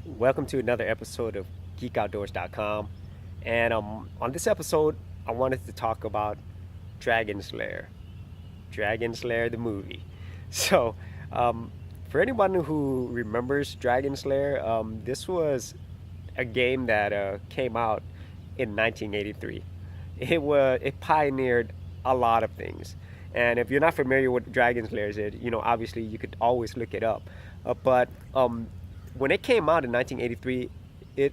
Welcome to another episode of Geekoutdoors.com. And on this episode, I wanted to talk about Dragon's Lair. Dragon's Lair the movie. So, um, for anyone who remembers Dragon's Lair, this was a game that came out in 1983. It pioneered a lot of things. And if you're not familiar with Dragon's Lair is, obviously you could always look it up. But when it came out in 1983, it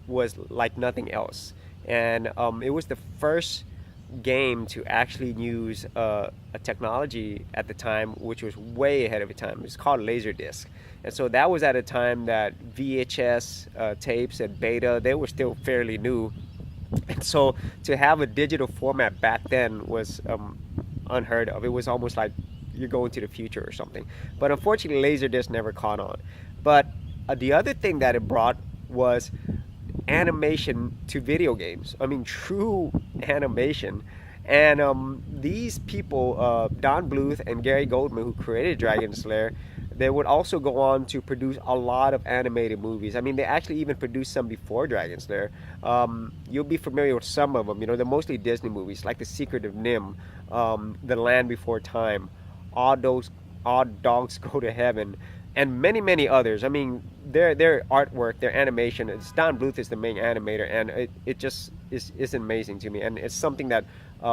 was like nothing else, and it was the first game to actually use a technology at the time which was way ahead of its time. It's called Laserdisc, and so that was at a time that VHS tapes and beta, they were still fairly new, and so to have a digital format back then was unheard of. It was almost like you're going to the future or something. But unfortunately, Laserdisc never caught on. But the other thing that it brought was animation to video games. I mean, true animation. And these people, Don Bluth and Gary Goldman, who created Dragon's Lair, they would also go on to produce a lot of animated movies. I mean, they actually even produced some before Dragon's Lair. You'll be familiar with some of them. You know, they're mostly Disney movies, like The Secret of Nim, The Land Before Time, All Dogs Go to Heaven, and many, many others. I mean, their artwork, their animation. It's Don Bluth is the main animator, and it just is amazing to me. And it's something that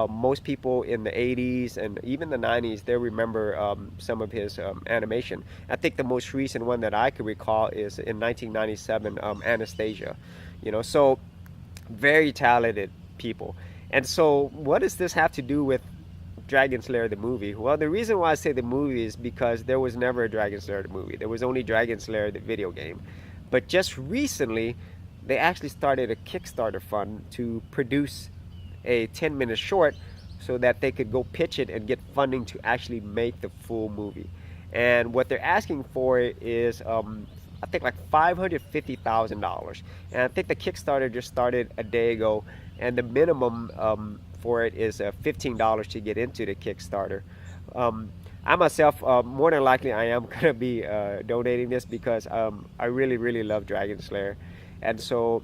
most people in the 80s and even the 90s, they remember some of his animation. I think the most recent one that I could recall is in 1997, Anastasia. So very talented people. And so, what does this have to do with Dragon's Lair the movie? Well, the reason why I say the movie is because there was never a Dragon's Lair the movie. There was only Dragon's Lair the video game. But just recently, they actually started a Kickstarter fund to produce a 10-minute short so that they could go pitch it and get funding to actually make the full movie. And what they're asking for is, I think, like $550,000. And I think the Kickstarter just started a day ago, and the minimum for it is $15 to get into the Kickstarter. I myself, more than likely, I am gonna be donating this because I really, really love Dragon's Lair, and so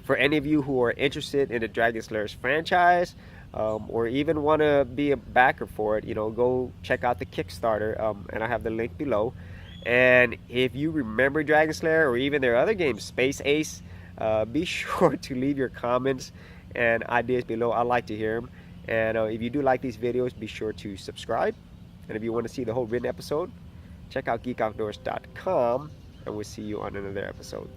for any of you who are interested in the Dragon Slayers franchise, or even want to be a backer for it, go check out the Kickstarter, and I have the link below. And if you remember Dragon Slayer or even their other games, Space Ace, be sure to leave your comments and ideas below. I'd like to hear them. And if you do like these videos, be sure to subscribe. And if you want to see the whole written episode, check out geekoutdoors.com, and we'll see you on another episode.